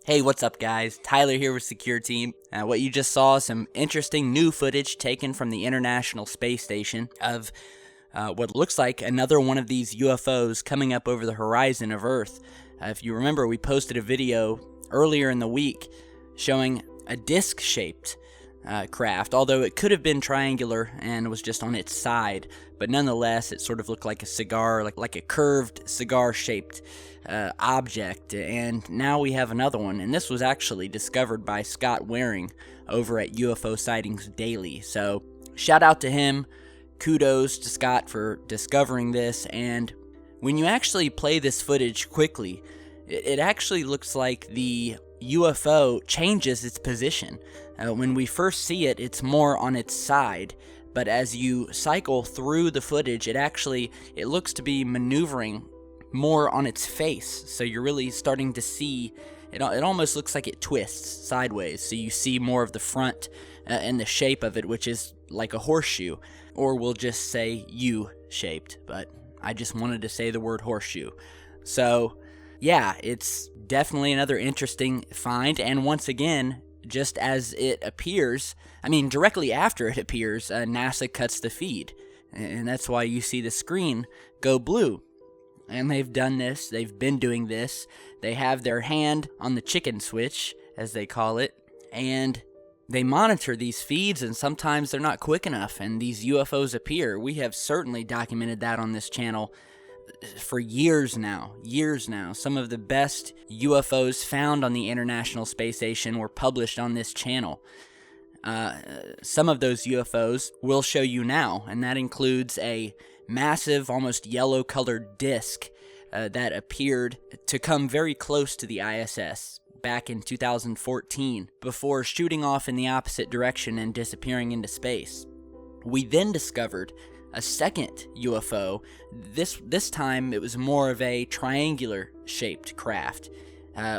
Hey, what's up guys? Tyler here with Secureteam. What you just saw is some interesting new footage taken from the International Space Station of what looks like another one of these UFOs coming up over the horizon of Earth. If you remember, we posted a video earlier in the week showing a disc-shaped craft, although it could have been triangular and was just on its side, but nonetheless it sort of looked like a cigar, like a curved cigar-shaped object. And now we have another one, and this was actually discovered by Scott Waring over at UFO Sightings Daily. So shout out to him, kudos to Scott for discovering this. And when you actually play this footage quickly, it actually looks like the UFO changes its position. When we first see it, it's more on its side, but as you cycle through the footage, it looks to be maneuvering more on its face. So you're really starting to see it almost looks like it twists sideways, so you see more of the front and the shape of it, which is like a horseshoe, or we'll just say U-shaped, but I just wanted to say the word horseshoe. So yeah, it's definitely another interesting find, and once again, just as it appears, directly after it appears, NASA cuts the feed, and that's why you see the screen go blue. And they've done this, they've been doing this, they have their hand on the chicken switch, as they call it, and they monitor these feeds, and sometimes they're not quick enough, and these UFOs appear. We have certainly documented that on this channel for years now. Some of the best UFOs found on the International Space Station were published on this channel. Some of those UFOs we'll show you now, and that includes a massive, almost yellow-colored disc that appeared to come very close to the ISS back in 2014, before shooting off in the opposite direction and disappearing into space. We then discovered a second UFO. This time it was more of a triangular-shaped craft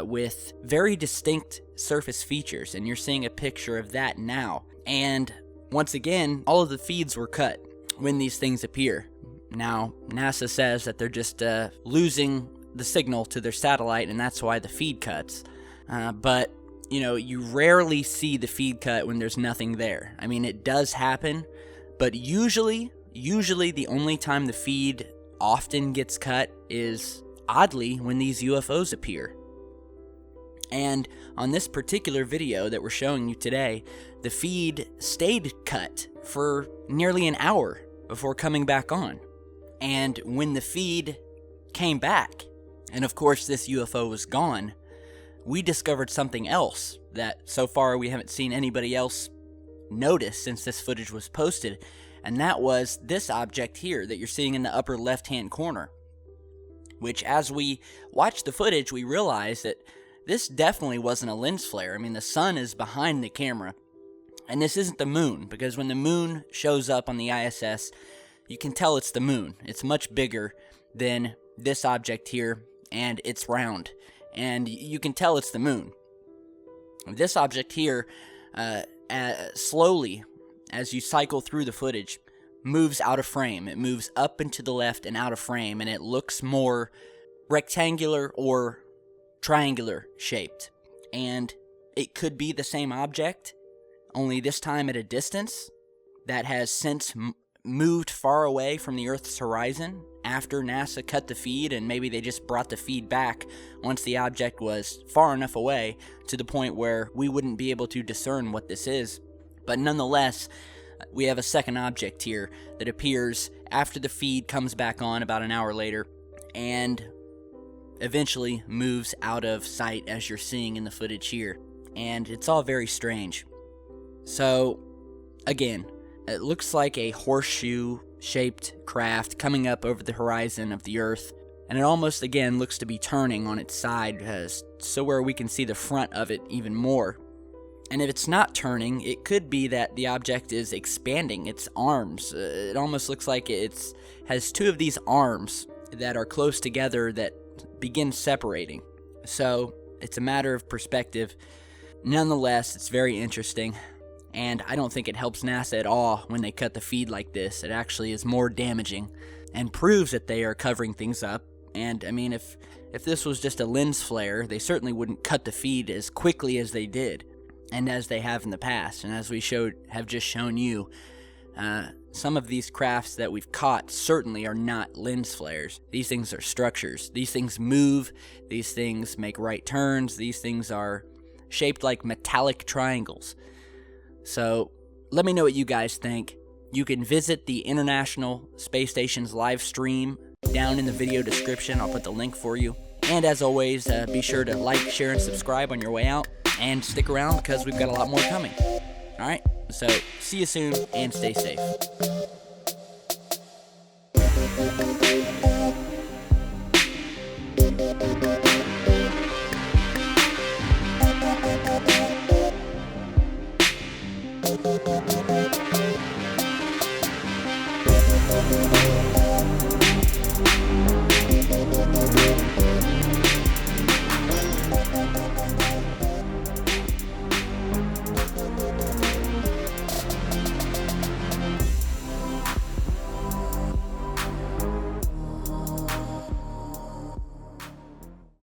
with very distinct surface features, and you're seeing a picture of that now. And once again, all of the feeds were cut when these things appear. Now, NASA says that they're just losing the signal to their satellite, and that's why the feed cuts. But, you rarely see the feed cut when there's nothing there. It does happen, but usually the only time the feed often gets cut is, oddly, when these UFOs appear. And on this particular video that we're showing you today, the feed stayed cut for nearly an hour before coming back on. And when the feed came back, and of course this UFO was gone, we discovered something else that so far we haven't seen anybody else notice since this footage was posted, and that was this object here that you're seeing in the upper left-hand corner, which as we watched the footage, we realized that this definitely wasn't a lens flare. The sun is behind the camera, and this isn't the moon, because when the moon shows up on the ISS, you can tell it's the moon. It's much bigger than this object here, and it's round, and you can tell it's the moon. This object here, slowly, as you cycle through the footage, moves out of frame. It moves up and to the left and out of frame, and it looks more rectangular or triangular shaped. And it could be the same object, only this time at a distance, that has since moved far away from the Earth's horizon after NASA cut the feed, and maybe they just brought the feed back once the object was far enough away to the point where we wouldn't be able to discern what this is. But nonetheless, we have a second object here that appears after the feed comes back on about an hour later, and eventually moves out of sight, as you're seeing in the footage here. And it's all very strange. So, again, it looks like a horseshoe-shaped craft coming up over the horizon of the Earth, and it almost, again, looks to be turning on its side, so where we can see the front of it even more. And if it's not turning, it could be that the object is expanding its arms. It almost looks like it has two of these arms that are close together that begin separating. So, it's a matter of perspective. Nonetheless, it's very interesting. And I don't think it helps NASA at all when they cut the feed like this. It actually is more damaging and proves that they are covering things up And I mean, if this was just a lens flare, they certainly wouldn't cut the feed as quickly as they did, and as they have in the past. And as we have just shown you, some of these crafts that we've caught certainly are not lens flares. These things are structures. These things move. These things make right turns. These things are shaped like metallic triangles. So let me know what you guys think. You can visit the International Space Station's live stream down in the video description. I'll put the link for you. And as always, be sure to like, share, and subscribe on your way out. And stick around because we've got a lot more coming. All right, so see you soon and stay safe.